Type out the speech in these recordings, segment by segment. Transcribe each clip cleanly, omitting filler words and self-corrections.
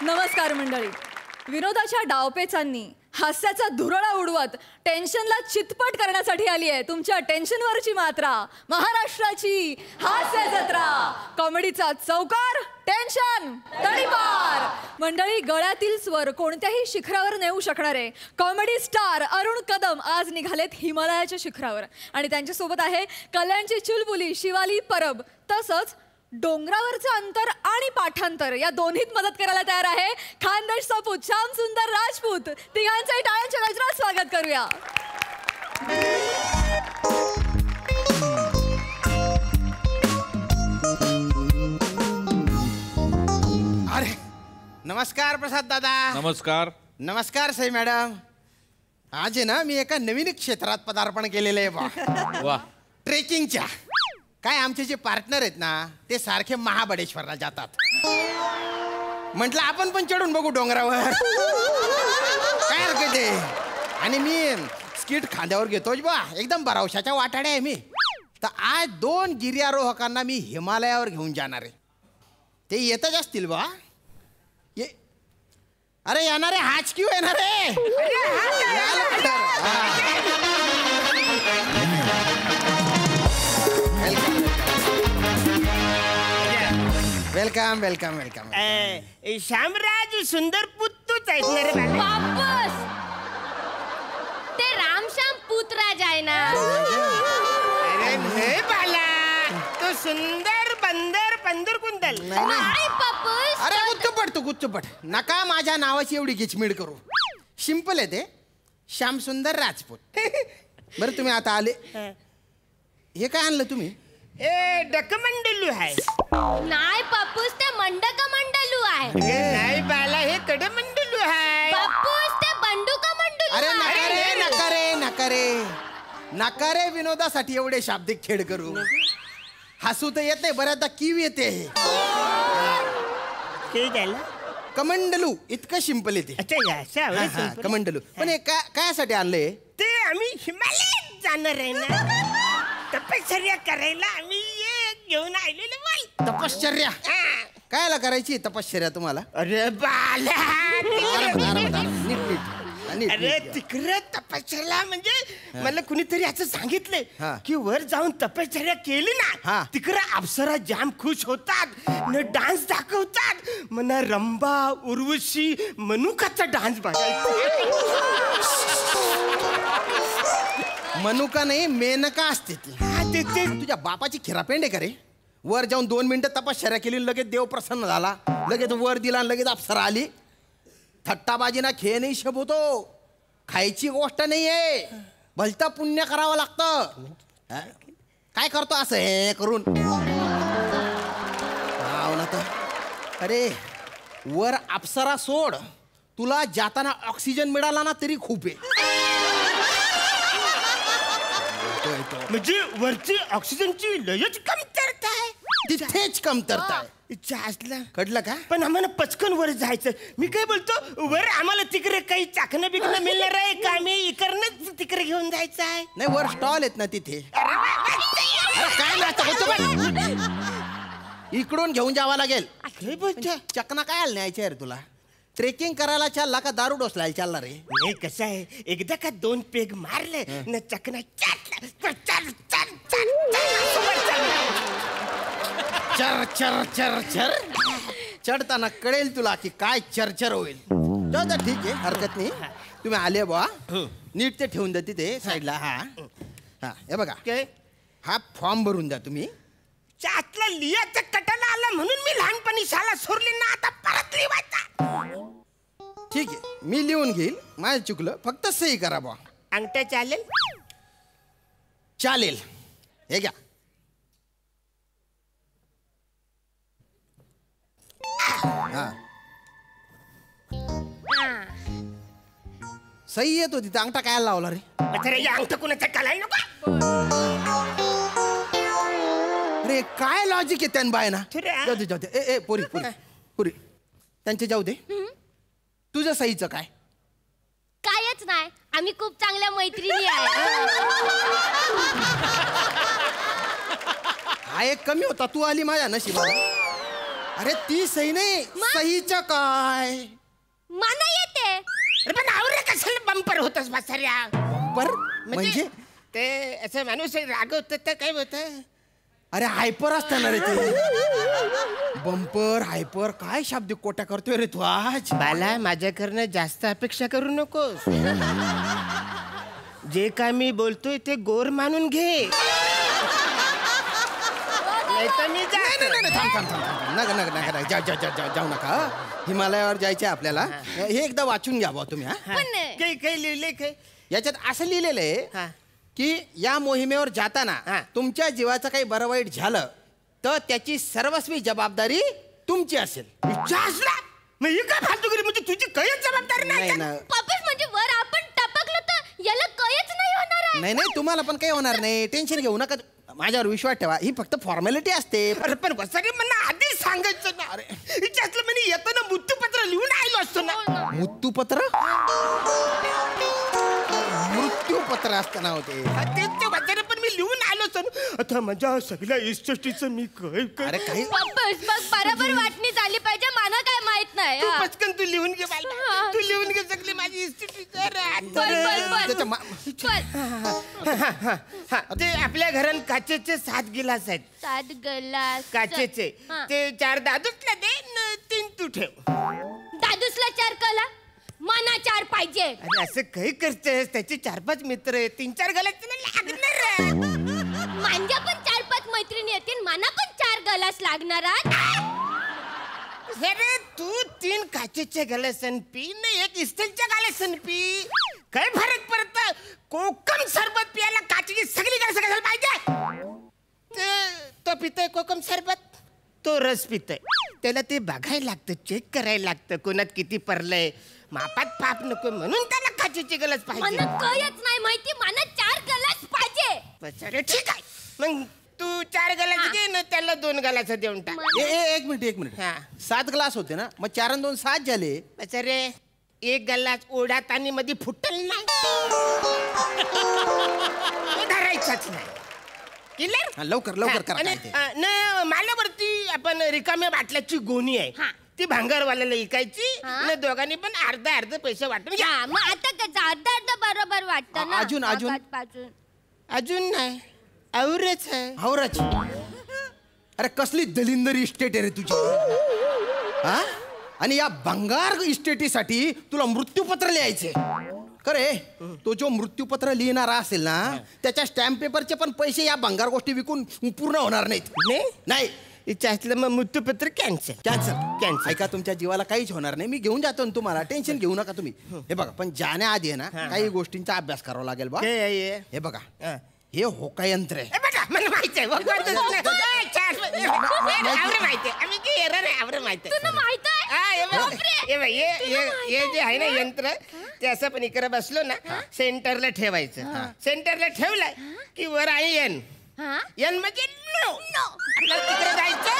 नमस्कार मंडळी. विनोदाच्या डावपेचांनी हास्याचा धुरळा उडवत टेन्शनला चितपट करण्यासाठी आली आहे तुमच्या टेन्शनवरची मात्रा, महाराष्ट्राची हास्य जत्रा. कॉमेडीचा चौकार, टेन्शन तडीपार. मंडळी, गळ्यातील स्वर कोणत्याही शिखरावर नेऊ शकणारे कॉमेडी स्टार अरुण कदम आज निघालेत हिमालयाच्या शिखरावर आणि त्यांच्यासोबत आहे कल्याणची चुलबुली शिवाली परब. तसंच डोंगरावरचं अंतर आणि पाठांतर या दोन्हीत मदत करायला तयार आहे खानदेश सपूत श्याम सुंदर राजपूत. तिघांचंही टाळ्यांच्या गजरात स्वागत करूया. अरे नमस्कार प्रसाद दादा. नमस्कार. नमस्कार सई मॅडम. आज आहे ना मी एका नवीन क्षेत्रात पदार्पण केलेलं आहे बा. वा. ट्रेकिंगच्या. काय आमचे जे पार्टनर आहेत ना ते सारखे महाबळेश्वरला जातात. म्हटलं आपण पण चढून बघू डोंगरावर. काय हरकत आहे. आणि मी स्किट खांद्यावर घेतोच बा. एकदम भरवशाच्या वाटाड्या आहे मी. तर आज 2 गिर्यारोहकांना मी हिमालयावर घेऊन जाणार आहे. ते येतच असतील बा. अरे येणार आहे. हाच क्यू येणार आहे. Welcome welcome welcome. श्यामराज सुंदर पुत्तूच आहेत ना रे बाला. वापस ते रामश्याम पुतराज आहे ना. अरे नाही बाला, तो सुंदर बंदर पंदूर कुंदल. नाही पप्पूस. अरे गुच्चपट तू गुच्चपट. नका माझ्या नावाची एवढी गिचमिड करू. सिंपल आहे ते. श्यामसुंदर राजपूत. बरं तुम्ही आता आले. हे काय आणलं तुम्ही? ए डकमंडलू आहे. नाही पप्पूस, ते मंडक मंडलू आहे. नाही बाला, हे कडमंडलू आहे. पप्पूस, ते बंडूका मंडलू अरे आहे. नका रे नका रे नका रे नका रे विनोदासाठी एवढे शाब्दिक खेळ करू. हसू तर येते बऱ्याचदा कीव येते. काय झालं? कमंडलू इतकं सिंपल येते. अच्छा कमंडलू. पण हे कायसाठी आणलंय? ते आम्ही हिमालयात जाणार आहे ना. तपश्चर्या करायला आम्ही घेऊन आलेले बाल. तपश्चर्या कायला करायची तपश्चर्या तुम्हाला? अरे बाला, नीट अरे तिकडे तपश्चर्या म्हणजे मला कुणीतरी असं सांगितलंय की वर जाऊन तपश्चर्या केली ना तिकडे अप्सरा जाम खुश होतात, न डान्स दाखवतात. मना रंभा उर्वशी मनुकाचा डान्स बघायचा. मनुका नाही मेनका असते ती. तुझ्या बापाची खिरापेंड आहे का रे? वर जाऊन 2 मिनिटं तपश्चर्या केली, लगेच देव प्रसन्न झाला, लगेच वर दिला, लगेच अप्सरा आली. थट्टाबाजीना खेळ नाही शब होतो. खायची गोष्ट नाहीये. भलतं पुण्य करावं लागतं. काय करतो असं हे करून? अरे वर अप्सरा सोड, तुला जाताना ऑक्सिजन मिळाला ना तरी खूप आहे. म्हणजे वरची ऑक्सिजनची लयच कमतरता आहे. तिथेच कमतरता आहे. इच्छा असला कळलं का? पण आम्हाला पचकन वर जायचं. मी काय बोलतो, वर आम्हाला तिकडे काही चाकणं बिकणं मिळणार आहे का? आम्ही इकडनंच तिकडे घेऊन जायचं आहे. नाही वर स्टॉल आहेत ना तिथे. काय इकडून घेऊन जावं लागेल. चकना काय न्यायचे रे तुला? ट्रेकिंग करायला चालला का दारू डोसलायला चालला रे? हे कसं आहे, एकदा का 2 पेग मारले न चकना चर चर चर चर चढताना कळेल तुला की काय चरचर होईल. जाऊ ठीक आहे, हरकत नाही. तुम्ही आले बा, नीट ते ठेवून द्या तिथे साईडला. हा हे बघा, हा फॉर्म भरून द्या तुम्ही. त्यातला लिहायचं कटाला आला म्हणून मी लहानपणी शाळा सोडली ना, आता परत लिहायचा. ठीक आहे, मी लिहून घेईल. माझं चुकलं, फक्त सही करा बा. अंगठा चालेल? चालेल. हे घ्या. सही येत होती, अंगठा काय लावला रे? अंगठा कुणाचा कळायला नको. अरे काय लॉजिक आहे त्यान बाय ना. जाऊ दे जाऊ दे. ए पोरी पोरी पुरी त्यांचे जाऊ दे. तुझं सहीचं काय? कायच नाही, आम्ही खूप चांगल्या मैत्रिणी आहे. हा एक कमी होता, तू आली माझ्या नशिबाला. अरे ती सही नाही, सहीचं काय मला येते. अरे पण आवरे कशाला बंपर होतस म्हाताऱ्या? पर म्हणजे ते असं माणूस रागवत तर काय होत? अरे हायपर असताना रे ते. बंपर हायपर काय शाब्दिक कोट्या करतोय रे तू आज. बाला माझ्याकडनं जास्त अपेक्षा करू नकोस. जे काय मी बोलतोय ते गोर मानून घे. नाहीतर मी जाऊ नका. हिमालयावर जायचे आपल्याला. हे एकदा वाचून घ्या बा तुम्ही. काही लिहिले काय याच्यात असं लिहिलेलं आहे की या मोहिमेवर जाताना तुमच्या जीवाचं काही बरं वाईट झालं तर त्याची सर्वस्वी जबाबदारी तुमची असेल. काय फालतूगिरी म्हणजे तुझी काहीच जबाबदारी नाही ना. पापूस म्हणजे वर आपण टपकलो तर याला कळच नाही होणार आहे. नाही नाही तुम्हाला पण काही होणार नाही, टेन्शन घेऊ नका. माझ्यावर विश्वास ठेवा, ही फक्त फॉर्मॅलिटी असते. अरे पण वसारी मला आधीच सांगायचं ना. अरे हिच्यातलं म्हणजे येताना मृत्यूपत्र लिहून आलो असतो ना. मृत्यूपत्र मृत्यूपत्र असताना होते तेच वसारे पण मी लिहून आलो असतो ना. आता माझ्या सगळ्या इष्टटीचं मी काय अरे काही पापूस मग बरोबर वाटणी झाली पाहिजे. मला काय माहित नाही. तू पटकन तू लिहून घे बाला. तू लिहून घे सगळी माझी इष्टटी. ते आपल्या घरात काचेचे 7 गिलास आहेत. 7 ग्लास काचेचे. ते 4 दादूतला दे न 3 तू ठेव. दादूसला 4 कला मना 4 पाहिजे. अरे असं काही करतेस? त्याचे 4-5 मित्र आहेत. 3-4 गलास लागणार. माझ्या पण 4-5 मैत्रिणी येतील. मना पण 4 ग्लास लागणार. अरे तू 3 काचेच्या गलासन पी न 1 स्टीलच्या गलासन पी. काय फरक पडत? कोकम सरबत पियाला काचेची सगळी गलास घालायला पाहिजे. तो पितोय कोकम सरबत, तो रस पितोय. त्याला ते बघायला लागतं, चेक करायला लागतं कोणात किती पडलंय. मापात पाप नको म्हणून त्याला काचेची गलास पाहिजे. मला कळच नाही माहिती. मला 4 ग्लास पाहिजे. अरे ठीक आहे मग तू 4 गलास घे ना, त्याला 2 गलास देऊन टाक. एक मिनिट. 7 ग्लास होते ना, मग 4 आणि 2 7 झाले. अरे 1 गलास ओढ्यात आणि मध्ये फुटल नाही. धरायचाच नाही. लवकर करा. माल्यावरती आपण रिकाम्या बाटल्याची गोणी आहे. ती भांगारवाल्याला विकायची. दोघांनी पण अर्ध पैसे वाटून घ्या. मग आता कसं अर्धा बरोबर वाटतं ना. अजून नाही आवरेच आहे. आवराची. अरे कसली दलिंदर इस्टेट आहे रे तुझी. हा आणि या भंगार इस्टेटीसाठी तुला मृत्यूपत्र लिहायचे. खरे तो जो मृत्यूपत्र लिहिणारा असेल ना त्याच्या स्टॅम्प पेपरचे पण पैसे या भंगार गोष्टी विकून पूर्ण होणार नाहीत. नाही मग मृत्यूपत्र कॅन्सल. ऐका तुमच्या जीवाला काहीच होणार नाही. मी घेऊन जातो ना तुम्हाला. टेन्शन घेऊ नका तुम्ही. हे बघा पण जाण्याआधी आहे ना काही गोष्टींचा अभ्यास करावा लागेल बा. हे बघा हे होका यंत्र आहे. मला माहिती आहे. हे जे आहे ना यंत्र ते असं पण इकडे बसलो ना सेंटरला ठेवायचं. सेंटरला ठेवलंय की वर आहे एन. एन म्हणजे नो. तिकडे जायचं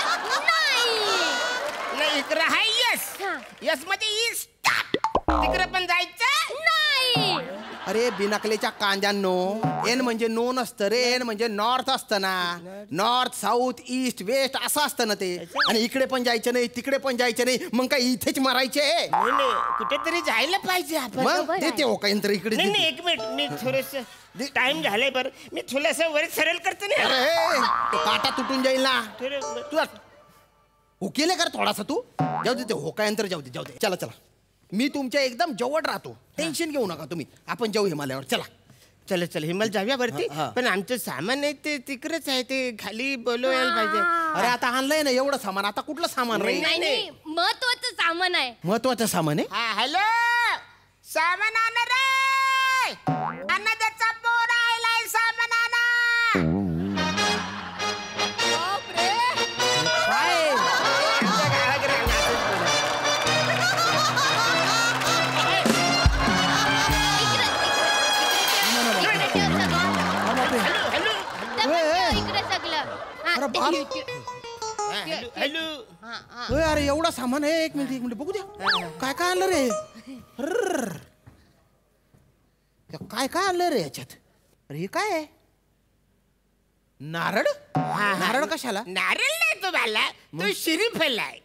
नाही. इकडे आहे यस. यस म्हणजे स्टॉप. तिकडे पण जायचं नाही. अरे बिनाकलेच्या कांद्यांनो एन म्हणजे नो नसतं रे. एन म्हणजे नॉर्थ असतं ना. नॉर्थ साऊथ ईस्ट वेस्ट असं असतं ना ते. आणि इकडे पण जायचं नाही तिकडे पण जायचं नाही. मग काय इथेच मारायचे. कुठेतरी जायला पाहिजे आपण. मग देते हो का यंत्र इकडे. नाही 1 मिनिट मी थोडस टाइम झालाय बरं. मी थोडस वर सरळ करतो ना. अरे तो काटा तुटून जाईल ना. तुला हुकेले कर थोडासा तू. जाऊ दे ते होका यंत्र जाऊ दे. चला मी तुमच्या एकदम जवळ राहतो. टेन्शन घेऊ नका तुम्ही. आपण जाऊ हिमालयावर. चल हिमालय जाऊया वरती. पण आमचं सामान आहे ते तिकडेच आहे. ते खाली बोलवायला पाहिजे. अरे आता आणलंय ना एवढं सामान. आता कुठलं सामान राहील. नाही महत्वाचं सामान आहे. महत्वाचं सामान आहे. हॅलो सामान आणा रे. अन्नदाचा पोर आलाय. सामान आणा. अरे एवढा सामान आहे. एक मिनिट बघू द्या. काय आणलं रे. काय आणलं रे याच्यात. अरे हे काय आहे. नारळ नारळ कशाला? नारळ नाही तो बाला, तो श्रीफळ आहे.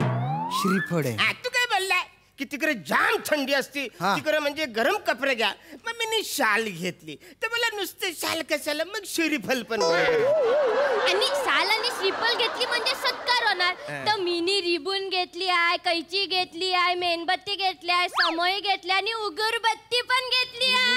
श्रीफळ आहे. तू काय बोललाय की तिकडे जाम थंडी असती, तिकडे म्हणजे गरम कपडे घ्या. मग मी शाल घेतली तर मला नुसते शाल कशाला, मग श्रीफळ पण आणि शाल आणि श्रीफळ घेतली म्हणजे सत्कार होणार. तर मिनी रिबून घेतली आहे, कैची घेतली आहे, मेणबत्ती घेतली आहे, समोई घेतली आणि उगरबत्ती पण घेतली आहे.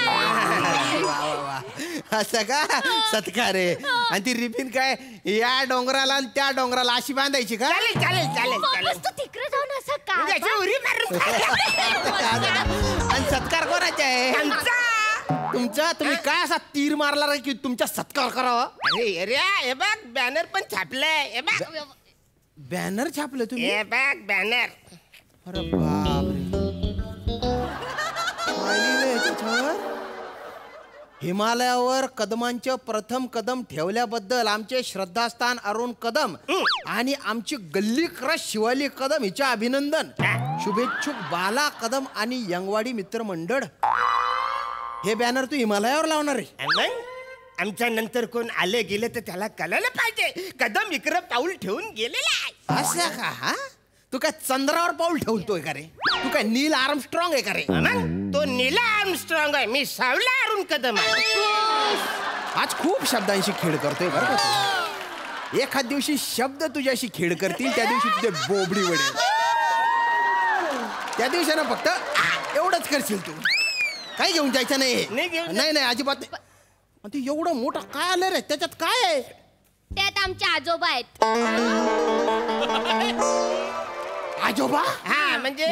असं का? सत्कार आहे. आणि ती रिबीन काय या डोंगराला आणि त्या डोंगराला अशी बांधायची का? चालेल चालेल चालेल चालेल. तू तिकडे जाऊन असं का उरी मारून आणि सत्कार कोणाचा आहे? तुमचा? तुम्ही काय असा तीर मारला रे की तुमचा सत्कार करावा? अरे अरे हे बघ बॅनर पण छापलंय. हे बघ बॅनर छापलं तुम्ही? हे बघ बॅनर. अरे बापरे, काय लिहिलंय त्याच्यावर? हिमालयावर कदमांचे प्रथम कदम ठेवल्याबद्दल आमचे श्रद्धास्थान अरुण कदम आणि आमची गल्ली क्रश शिवाली कदम हिचे अभिनंदन. शुभेच्छुक बाला कदम आणि यंगवाडी मित्र मंडळ. हे बॅनर तू हिमालयावर लावणार आहे? मग आमच्या नंतर कोण आले गेले तर त्याला कळलं पाहिजे कदम इकडं पाऊल ठेवून गेलेला आहे. असं का? हा, तू काय चंद्रावर पाऊल ठेवतोय का रे? तू काय नील आर्मस्ट्रॉंग आहे का रे? तो नीला आर्मस्ट्रॉंग आहे, मी सावला अरुण कदम आहे. आज खूप शब्दांशी खेळ करतोय बरं का तू. एखाद दिवशी शब्द तुझ्याशी खेळ करतील, त्या दिवशी तुझे बोबडी वडेल. त्या दिवशी ना फक्त एवढंच करशील तू. काही घेऊन जायचं नाही. नाही अजिबात नाही. ते एवढं मोठं काय आलं रे? त्याच्यात काय आहे? त्यात आमचे आजोबा आहेत. आजोबा? हा म्हणजे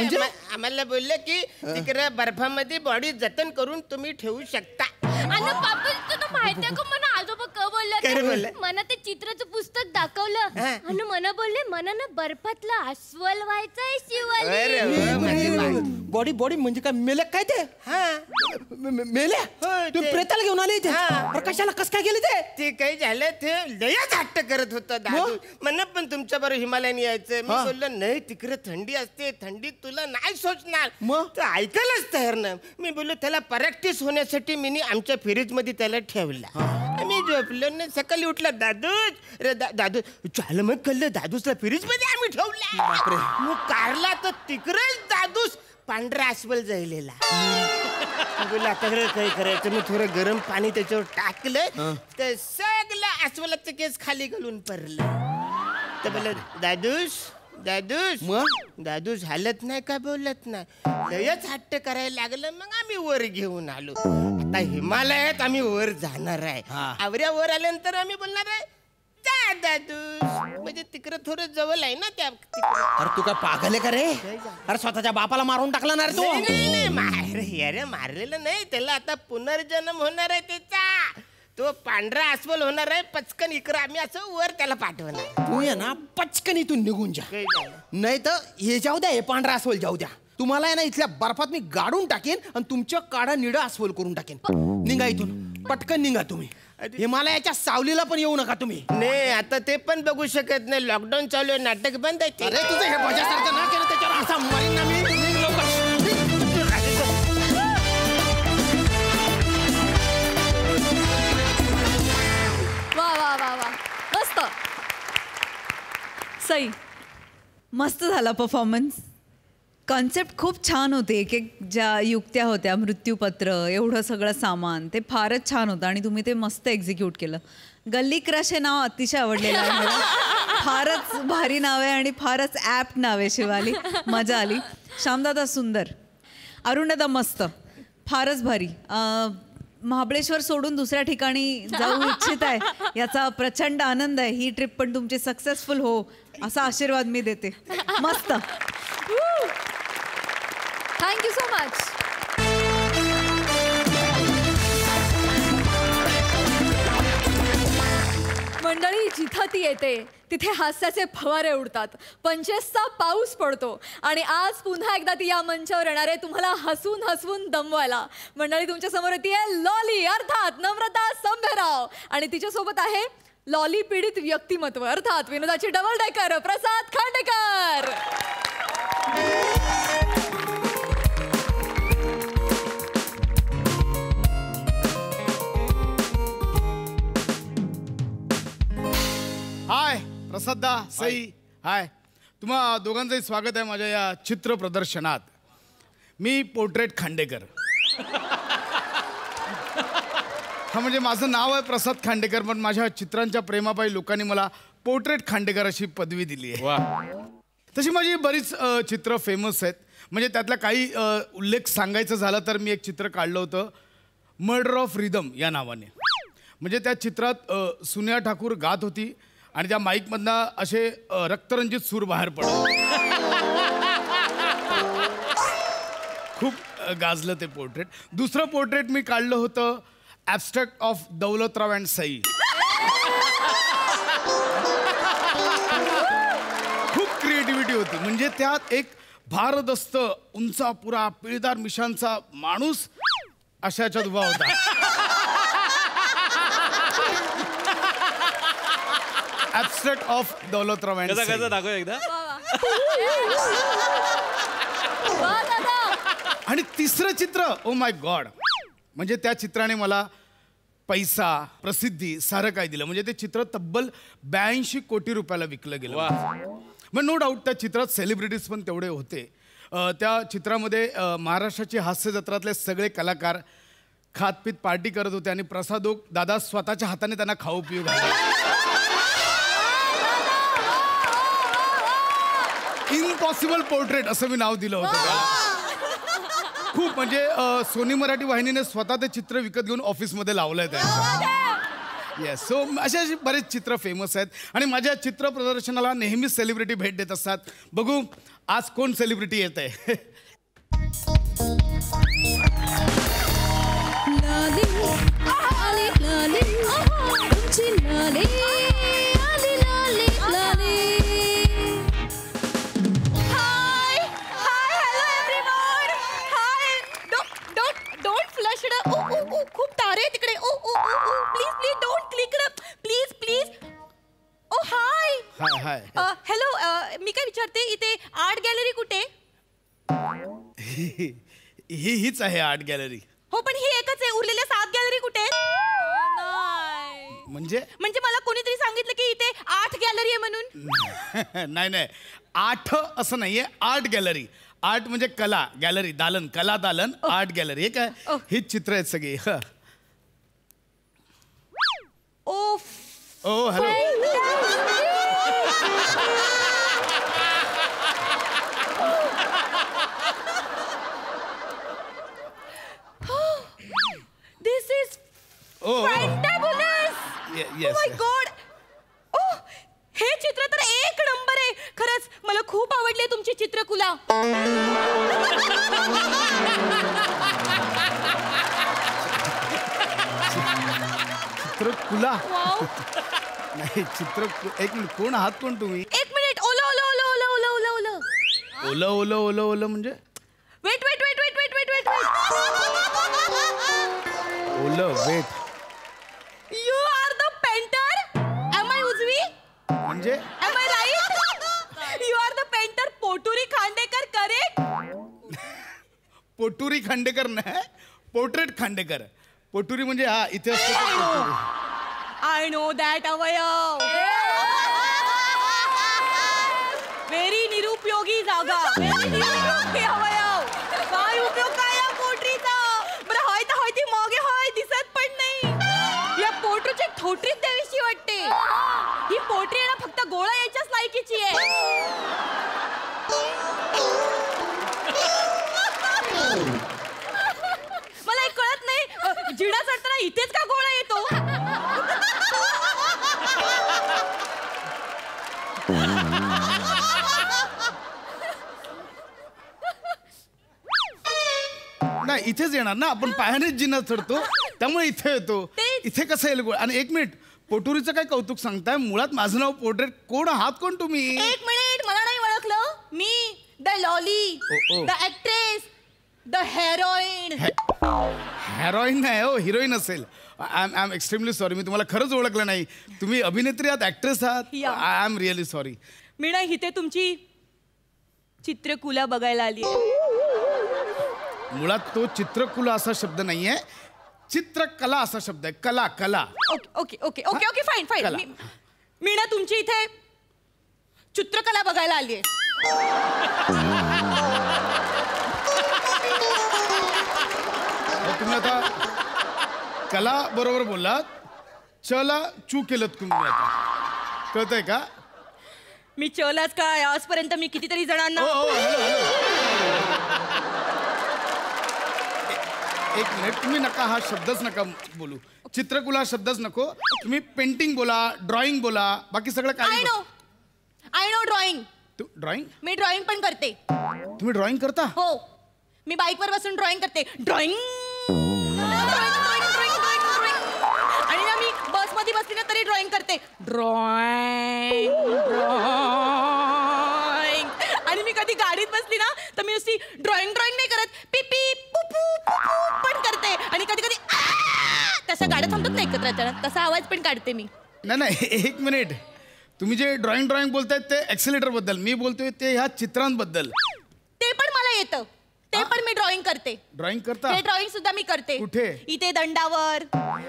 आम्हाला बोलले की तिकडे बर्फामध्ये बॉडी जतन करून तुम्ही ठेवू शकता. आणि बापू तुला माहितीये का मला आजोबा का बोलले? मला ते चित्राचं पुस्तक दाखवलं आणि मला बोलले मला ना बर्फातला अस्वल व्हायचंय शिवाली. बॉडी बॉडी म्हणजे काय? मेले काय ते? मेले? तुम्ही प्रेताला घेऊन आले इथे? कशाला? कस काय गेले ते? ते काही झालं, ते लयच हट्ट करत होता दादू. म्हणा पण तुमच्या बरोबर हिमालयाने यायचं. मी बोललो नाही, तिकडे थंडी असते, थंडीत तुला नाही सोचणार. मग ऐकायलाच तयार ना. मी बोललो त्याला प्रॅक्टिस होण्यासाठी मी आमच्या फ्रीज मध्ये त्याला ठेवला. मी झोपलो ना, सकाळी उठला दादूच रे दादू चाल. मग कळलं दादूसला फ्रीज मध्ये आम्ही ठेवला. मग कारला तर तिकडेच दादूस पांढरा अस्वल जायलेला. बोला आता काय करायचं? मी थोडं गरम पाणी त्याच्यावर टाकलं तर सगळं अस्वलाचं केस खाली घालून पडलं. तर बोला दादूस दादूस दादूस हालत नाही का? बोलत नाही. लयच हट्ट करायला लागलं. मग आम्ही वर घेऊन आलो. आता हिमालयात आम्ही वर जाणार आहे. आवऱ्या वर आल्यानंतर आम्ही बोलणार आहे जा दादूस, म्हणजे तिकडे थोडं जवळ आहे ना त्या. अरे तू काय पागल आहे का रे? अरे स्वतःच्या बापाला मारून टाकला ना रे तू? नाही मारलेलं नाही त्याला. आता पुनर्जन्म होणार आहे त्याचा. तो पांढरा अस्वल होणार आहे. पचकन इकडं आम्ही असं वर त्याला पाठवणार. तू ये ना पचकन इथून निघून जा. नाही तर हे जाऊ द्या, हे पांढरा अस्वल जाऊ द्या. तुम्हाला आहे ना इथल्या बर्फात मी गाडून टाकेन आणि तुमच्या काढा निळा अस्वल करून टाकेन. निघा इथून, पटकन निघा तुम्ही. हिमालयाच्या सावलीला पण येऊ नका तुम्ही. नाही आता ते पण बघू शकत नाही, लॉकडाऊन चालू आहे, नाटक बंद आहे. अरे तुझं हे बजासारखं ना केलं त्याच्यावर असा मरीन ना मी. वा वा वा वा, मस्त. सई, मस्त झाला परफॉर्मन्स. कॉन्सेप्ट खूप छान होते. एक एक ज्या युक्त्या होत्या, मृत्यूपत्र, एवढं सगळं सामान, ते फारच छान होतं आणि तुम्ही ते मस्त एक्झिक्यूट केलं. गल्ली क्रश हे नाव अतिशय आवडलेलं आहे मला. फारच भारी नाव आहे आणि फारच ॲप्ट नाव आहे शिवाली. मजा आली. श्यामदादा सुंदर, अरुणदादा मस्त, फारच भारी. महाबळेश्वर सोडून दुसऱ्या ठिकाणी जाऊ इच्छित आहे याचा प्रचंड आनंद आहे. ही ट्रिप पण तुमची सक्सेसफुल हो असा आशीर्वाद मी देते. मस्त. Thank you so much. मंडळी, जिथं ती येते तिथे हास्याचे फवारे उडतात, पंचेसचा पाऊस पडतो आणि आज पुन्हा एकदा ती या मंचावर येणार आहे तुम्हाला हसून हसून दमवायला. मंडळी, तुमच्या समोर येते लॉली अर्थात नम्रता संभेराव आणि तिच्यासोबत आहे लॉली पीडित व्यक्तिमत्व अर्थात विनोदाची डबल डेकर प्रसाद खांडेकर. प्रसादा सई हाय, तुम्हा दोघांचंही स्वागत आहे माझ्या या चित्र प्रदर्शनात. मी पोर्ट्रेट खांडेकर. हा म्हणजे माझं नाव आहे प्रसाद खांडेकर, पण माझ्या चित्रांच्या प्रेमापायी लोकांनी मला पोर्ट्रेट खांडेकर अशी पदवी दिली आहे. तशी माझी बरीच चित्र फेमस आहेत. म्हणजे त्यातला काही उल्लेख सांगायचं झाला तर मी एक चित्र काढलं होतं मर्डर ऑफ रिदम या नावाने. म्हणजे त्या चित्रात सुनिया ठाकूर गात होती आणि त्या माईकमधनं असे रक्तरंजित सूर बाहेर पडले. खूप गाजलं ते पोर्ट्रेट. दुसरं पोर्ट्रेट मी काढलं होतं abstract of Daulatrao and Sai. खूप क्रिएटिव्हिटी होती. म्हणजे त्यात एक भारदस्त उंचापुरा पिळदार मिशांचा माणूस अशाच्यात उभा होता. Abstract of Daulatrao and Sai. दाखव एकदा. आणि तिसरं चित्र ओ माय गॉड, म्हणजे त्या चित्राने मला पैसा प्रसिद्धी सारं काय दिलं. म्हणजे ते चित्र तब्बल 82 कोटी रुपयाला विकलं गेलं. मग नो डाऊट त्या चित्रात सेलिब्रिटीज पण तेवढे होते. त्या चित्रामध्ये महाराष्ट्राची हास्य जत्रातले सगळे कलाकार खातपीत पार्टी करत होते आणि प्रसादोग दादा स्वतःच्या हाताने त्यांना खाऊ पिऊ घालतात. इम्पॉसिबल पोर्ट्रेट असं मी नाव दिलं होतं त्याला. खूप म्हणजे सोनी मराठी वाहिनीने स्वतः ते चित्र विकत घेऊन ऑफिसमध्ये लावलंय त्यांचं. येस, सो असे बरेच चित्र फेमस आहेत आणि माझ्या चित्र प्रदर्शनाला नेहमीच सेलिब्रिटी भेट देत असतात. बघू आज कोण सेलिब्रिटी येत आहे. खूप तारे आहे तिकडे. Oh oh oh please please don't click please please. Oh hi hi hi. Hello, मी काय विचारते, इथे आर्ट गॅलरी कुठे? हीच आहे आर्ट गॅलरी. हो पण ही एकच आहे, उरलेल्या 7 गॅलरी कुठे? म्हणजे मला कोणीतरी सांगितलं की इथे 8 गॅलरी आहे म्हणून. नाही नाही, 8 असं नाहीये, आर्ट गॅलरी. आर्ट म्हणजे कला, गॅलरी दालन, कला दालन, आर्ट गॅलरी. हे काय ही चित्र आहेत सगळी. Oh hello. This is fantabulous. Yes. My god. Oh, हे चित्र तर एक नंबर आहे. खरंच मला खूप आवडली तुमची चित्रकला. चित्रकुला नाही, चित्र. एक मिनिट, कोण आहात कोण तुम्ही? एक मिनिट. ओला ओला ओला ओला ओला ओला ओला ओलं ओलं ओलं ओलं म्हणजे wait wait wait wait wait wait wait ओलं wait you are the painter. Am I उजवी? म्हणजे am I right? You are the painter पोटुरी खांडेकर, करेक्ट? पोटुरी खांडेकर नाही, पोर्ट्रेट खांडेकर. पोटुरी म्हणजे हा इथे असतो. आय नो दॅट अवयव. व्हेरी निरुपयोगी जागा. व्हेरी निरुपयोगी अवयव. काय उपयोग काय या पोटरीचा? बरं होय तर होय, ती मागे होय दिसत पण नाही. या पोटरीची थोटरीच द्यावीशी वाटते. ही पोटरी आहे ना फक्त गोळा यायच्याच लायकीची आहे. मला एक कळत नाही, जिडा चढताना इथेच का गोळा येतो? नाही, इथेच येणार ना, आपण पायानेच जिना चढतो त्यामुळे इथे येतो. इथे कसं येईल गोळ? आणि एक मिनिट, पोटुरीचं काय कौतुक सांगताय? मुळात माझं नाव पोर्ट्रेट. कोण आहात कोण तुम्ही? एक मिनिट, मला नाही ओळखलं. मी the Lolly, the actress, the heroine. Heroine नाही हो, हिरोईन असेल. आय एम एक्स्ट्रीमली सॉरी, मी तुम्हाला खरंच ओळखलं नाही. तुम्ही अभिनेत्री आहात, ऍक्ट्रेस आहात? I am really sorry. मी ना इथे तुमची चित्रकुला बघायला आली आहे. मुळात तो चित्रकुला असा शब्द नाहीये, चित्रकला असा शब्द आहे. कला, कला. Okay okay okay okay okay fine fine. मी ना तुमची इथे चित्रकला बघायला आलीये. तुम्ही आता कला बरोबर बोललात, चला चू केलं तुम्ही आता. कळतंय का? मी चलाच काय आजपर्यंत मी कितीतरी जणांना. एक मिनिट, तुम्ही नका हा शब्दच नका बोलू. चित्रकला शब्दच नको. तुम्ही पेंटिंग बोला, ड्रॉइंग बोला, बाकी सगळं काय. I know drawing. Drawing? Me drawing पण करते. तुम्ही ड्रॉइंग करता? हो, मी बाईकवर बसून ड्रॉइंग करते. ड्रॉइंग आणि ना मी बसमध्ये बसली ना तरी ड्रॉइंग करते. ड्रॉइंग आणि मी कधी गाडीत बसली ना तर मी नुसती ड्रॉइंग नाही करत, पिपी पुपू पण करते. आणि कधी कधी तसं गाड्या थांबतात ना एकत्र, तसा आवाज पण काढते मी. नाही, एक मिनिट. तुम्ही जे ड्रॉइंग बोलतायत ते ऍक्सिलेटर बद्दल, मी बोलतोय ते ह्या चित्रांबद्दल. ते पण मला येतं, ते पण मी ड्रॉइंग करते. ड्रॉइंग करता? ते ड्रॉइंग सुद्धा मी करते. कुठे? इथे दंडावर,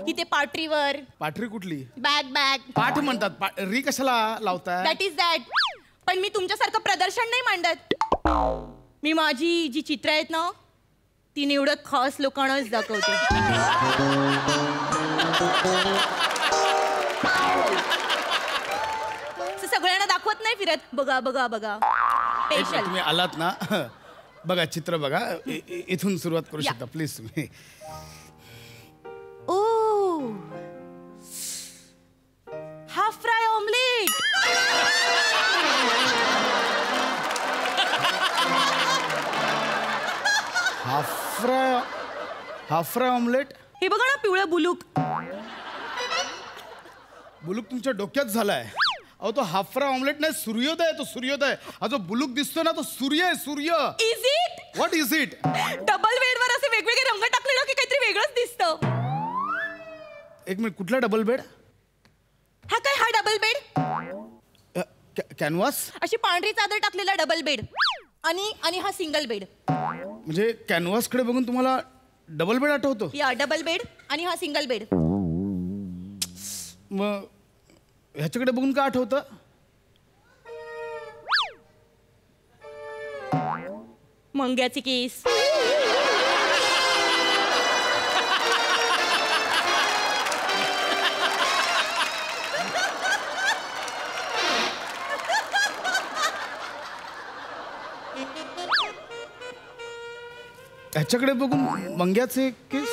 इथे पाटरीवर. पाठरी कुठली? बॅग. पाठ म्हणतात. री कशाला लावताय? That is that. पण मी तुमच्यासारखं प्रदर्शन नाही मांडत. मी माझी जी चित्र आहेत ना ती निवडत खास लोकांनाच दाखवते. सगळ्यांना दाखवत नाही फिरत. बघा स्पेशल. तुम्ही आलात ना, बघा चित्र बघा. इथून सुरुवात करू शकता प्लीज तुम्ही. Oh, half fry omelette. Half fry omelette. हे बघा ना, पिवळं बुलूक. बुलूक तुमच्या डोक्यात झालाय. अहो, तो हाफ फ्राय ऑमलेट नाही, सूर्योदय. तो सूर्योदय. हा जो बुलूक दिसतो ना, तो सूर्य आहे. सूर्य. Is it? What is it? Double बेडवर असे वेगवेगळे रंग टाकलेलं की काहीतरी वेगळंच दिसतं. एक मिनिट, कुठला डबल बेड? हा काय, हा डबल बेड? कॅनव्हास? अशी पांढरी चादर टाकलेला डबल बेड. आणि हा सिंगल बेड. म्हणजे कॅनव्हास कडे बघून तुम्हाला डबल बेड आठवतो? या डबल बेड आणि हा सिंगल बेड. मग ह्याच्याकडे बघून का आठवतं? मंग्याची केस. ह्याच्याकडे बघून मंग्याचे केस.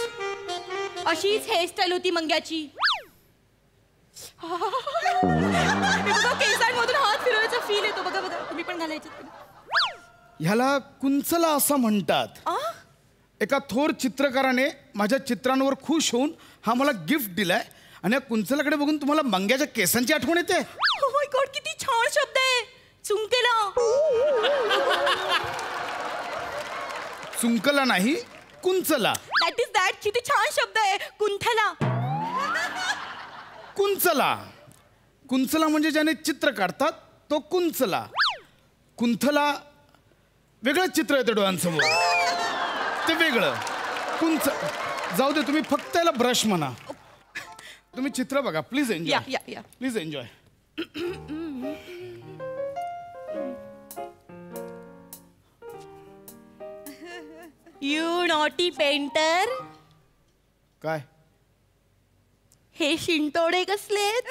अशीच हेअरस्टाईल होती मंग्याची. केसांमधून हात फिरवायचा फील येतो. बघा तुम्ही पण घालायचे. ह्याला कुंचला असं म्हणतात. एका थोर चित्रकाराने माझ्या चित्रांवर खुश होऊन हा मला गिफ्ट दिलाय. आणि या कुंचलाकडे बघून तुम्हाला मंग्याच्या केसांची आठवण येते? Oh my God, किती छान शब्द आहे. चुंकेला. चुंकला नाही, कुंचला. That is that. किती छान शब्द आहे. कुंथला. कुंचला म्हणजे ज्याने चित्र काढतात तो कुंचला. कुंथला वेगळं चित्र येतं डोळ्यांसमोर, ते वेगळं. जाऊ दे, तुम्ही फक्त याला ब्रश म्हणा. तुम्ही चित्र बघा please. Enjoy. Please enjoy. You naughty painter. काय हे शिंतोडे कसलेत?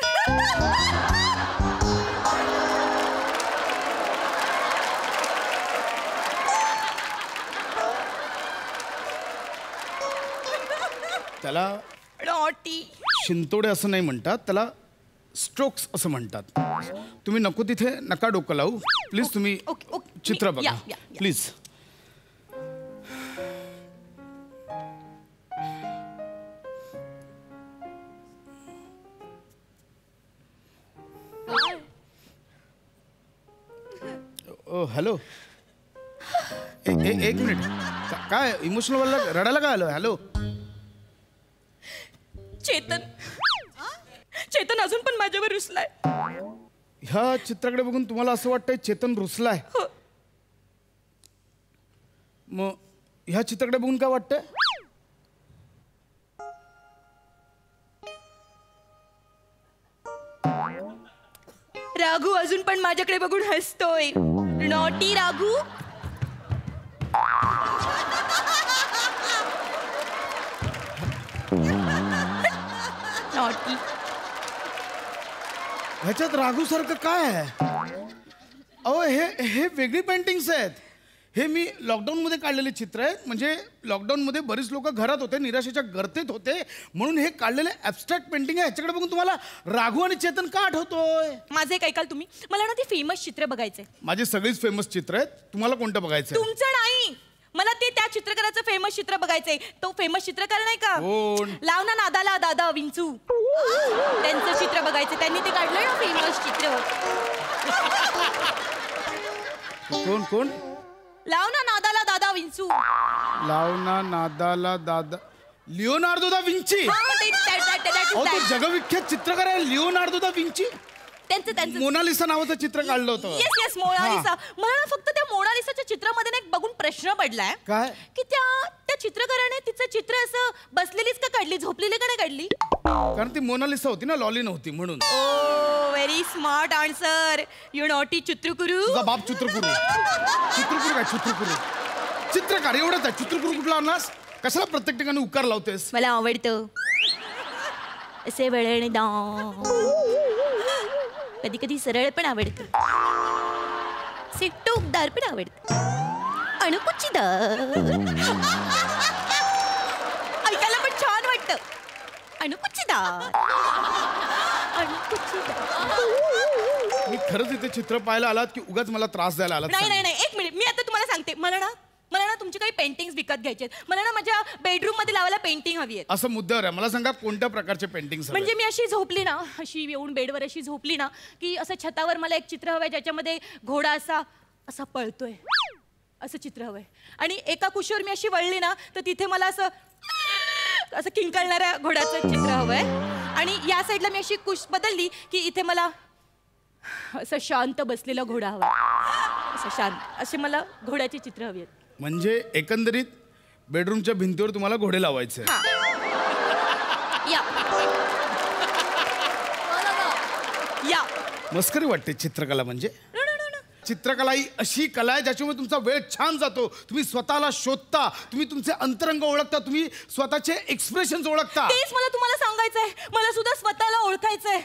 त्याला नॉटी शिंतोडे असं नाही म्हणतात, त्याला स्ट्रोक्स असं म्हणतात. तुम्ही नको तिथे नका डोकं लावू प्लीज. तुम्ही चित्र बघा प्लीज. ओ हॅलो, एक मिनिट. काय इमोशनल वाला रडायला काय आलं? हॅलो चेतन अजून पण माझ्यावर रुसलाय. ह्या चित्राकडे बघून तुम्हाला असं वाटतंय चेतन रुसलाय? मग ह्या चित्राकडे बघून काय वाटतंय? राघू अजून पण माझ्याकडे बघून हसतोय. नॉटी राघू. नॉटी. ह्याच्यात राघू सारखं काय आहे? अहो हे वेगळी पेंटिंग्स आहेत. हे मी लॉकडाऊनमध्ये काढलेले चित्र आहेत. म्हणजे लॉकडाऊनमध्ये बरीच लोक घरात होते, निराशेच्या गर्तेत होते, म्हणून हे काढलेले ॲबस्ट्रॅक्ट पेंटिंग आहे. ह्याच्याकडे बघून तुम्हाला राघू आणि चेतन का आठवतोय? माझे एक ऐकाल तुम्ही? मला ना ते फेमस चित्र बघायचे. माझे सगळीच फेमस चित्र आहेत. तुम्हाला कोणतं बघायचं? तुमचं नाही, मला ते त्या चित्रकाराचं फेमस चित्र बघायचंय. तो फेमस चित्रकार नाही का? कोण? लाव ना नादाला दादा विंचू. त्यांचं चित्र बघायचं. त्यांनी ते काढलंय ना फेमस चित्र. कोण कोण? लाव ना नादाला दादा विंचू. लावना नादाला दादा. Leonardo da Vinci. हा, मग अहो तो जगविख्यात चित्रकार आहे लिओनार्दो दा विंची. त्यांचं मोनालिसा नावाचं चित्र काढलं होतं. Yes Mona Lisa. मला ना फक्त त्या मोनालिसाच्या चित्रामध्ये ना एक बघून प्रश्न पडलाय. काय? की त्या चित्रकाराने तिचं चित्र असं बसलेलीच का काढली, झोपलेली का नाही काढली? कारण ती मोनालिसा होती ना, लॉली नव्हती म्हणून. Oh very smart answer. You naughty चित्रकुरू. तुझा बाप चित्रकुरू. चित्रकुरू काय? चित्रकुरू चित्रकार एवढंच आहे. चित्रकुरू कुठला आणलास? कशाला प्रत्येक ठिकाणी उकार लावतेस? मला आवडतं असे कधी कधी सरळ पण आवडतं, टोकदार पण आवडतं, अणुकुचीदार. ऐकायला पण छान वाटतं. अणुकुचीदार. मी खरंच इथे चित्र पाहायला आलात की उगाच मला त्रास द्यायला आलात? नाही एक मिनिट, मी आता तुम्हाला सांगते. मला ना तुमची काही पेंटिंग्स विकत घ्यायचे आहेत. मला ना माझ्या बेडरूम मध्ये लावायला पेंटिंग हवी आहे. असं मुद्द्यावर आहे. मला सांगा कोणत्या प्रकारचे पेंटिंग्स? म्हणजे मी अशी झोपली ना, अशी येऊन बेडवर अशी झोपली ना, की असं छतावर मला एक चित्र हवंय ज्याच्यामध्ये घोडा असा पळतोय, असं चित्र हवंय. आणि एका कुशीवर मी अशी वळली ना, तर तिथे मला असं किंकाळणाऱ्या घोड्याचं चित्र हवंय. आणि या साईडला मी अशी कुश बदलली की इथे मला असं शांत बसलेला घोडा हवा. असं शांत असे मला घोड्याचे चित्र हवी आहेत. म्हणजे एकंदरीत बेडरूमच्या भिंतीवर तुम्हाला घोडे लावायचे? या मस्करी वाटते चित्रकला म्हणजे? चित्रकला ही अशी कला आहे ज्याच्यामुळे तुमचा वेळ छान जातो. तुम्ही स्वतःला शोधता, तुम्ही तुमचे अंतरंग ओळखता, तुम्ही स्वतःचे एक्सप्रेशन्स ओळखता. तेच मला तुम्हाला सांगायचंय. मला सुद्धा स्वतःला ओळखायचंय,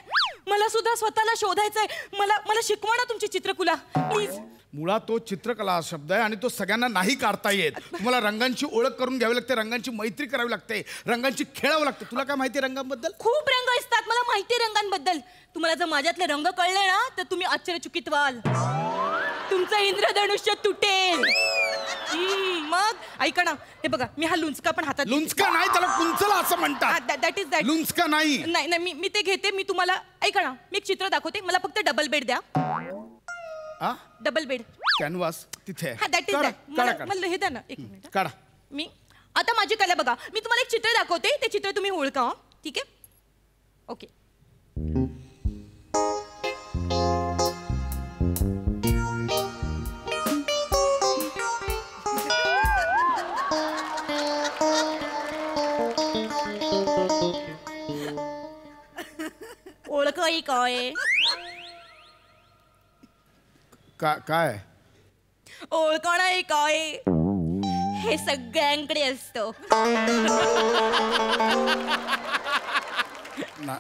मला सुद्धा स्वतःला शोधायचंय. मला शिकवा ना तुमची चित्रकला प्लीज. मुळात तो चित्रकला हा शब्द आहे आणि तो सगळ्यांना नाही काढता येत. तुम्हाला रंगांची ओळख करून घ्यावी लागते, रंगांची मैत्री करावी लागते, रंगांची खेळावं लागतं. तुला काय माहिती रंगांबद्दल? खूप रंग असतात, मला माहिती आहे रंगांबद्दल. तुम्हाला जर माझ्यातले रंग कळले ना तर तुम्ही आश्चर्यचकित व्हाल. तुमचं इंद्रधनुष्य तुटेल. मग ऐका ना, हे बघा मी हा लुंचका पण हातात. लुंचका नाही, त्याला कुंचला असं म्हणतात. That is that. लुंचका नाही. नाही मी ते घेते. मी तुम्हाला ऐका ना, मी एक चित्र दाखवते. मला फक्त डबल बेड द्या. डबल बेड कॅनव्हास तिथे. That is that. मला हे द्या ना एक मिनिट. काढा. मी आता माझी कला बघा. मी तुम्हाला एक चित्र दाखवते, ते चित्र तुम्ही ओळखा. ठीक आहे? ओके. ओळख काय? काय ओळखणं आहे काय? हे सगळ्यांकडे असतं.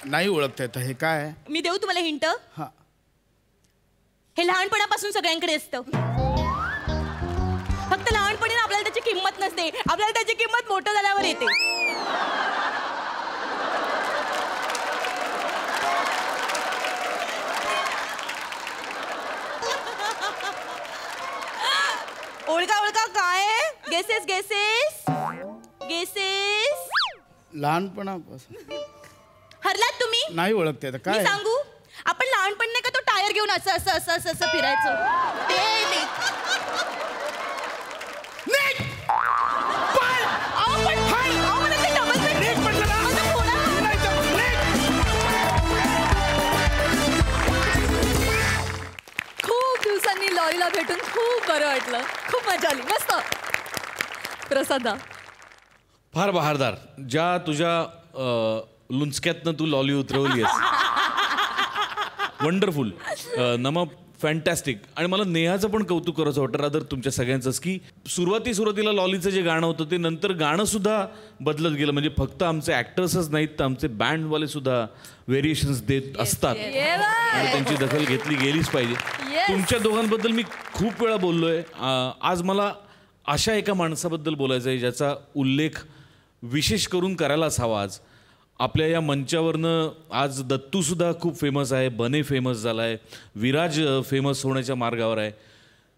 नाही ओळखता येत. हे काय? मी देऊ तुम्हाला हिंट? हे लहानपणापासून सगळ्यांकडे असतं. फक्त लहानपणी आपल्याला त्याची किंमत नसते, आपल्याला त्याची किंमत मोठं झाल्यावर येते. ओळखा काय? गेसेस. लहानपणापासून हरलात तुम्ही? नाही ओळखते. मी काय सांगू? आपण लहानपणी नाही का तो टायर घेऊन असं फिरायचो. ते खूप दिवसांनी लॉलीला भेटून खूप बरं वाटलं. खूप मजा आली. मस्त. प्रसादा फार बहारदार. ज्या तुझ्या लुंचक्यातनं तू लॉली उतरवलीस वंडरफुल. नमा फॅन्टॅस्टिक. आणि मला नेहाचं पण कौतुक करायचं वाटतं रादर तुमच्या सगळ्यांचंच, की सुरुवातीला लॉलीचं जे गाणं होतं ते नंतर गाणंसुद्धा बदलत गेलं. म्हणजे फक्त आमचे ॲक्टर्सच नाहीत तर आमचे बँडवाले सुद्धा व्हेरिएशन्स देत असतात आणि त्यांची दखल घेतली गेलीच पाहिजे. तुमच्या दोघांबद्दल मी खूप वेळा बोललो आहे. आज मला अशा एका माणसाबद्दल बोलायचं आहे ज्याचा उल्लेख विशेष करून करायलाच हवा. आज आपल्या या मंचावरनं आज दत्तूसुद्धा खूप फेमस आहे, बने फेमस झाला आहे, विराज फेमस होण्याच्या मार्गावर आहे.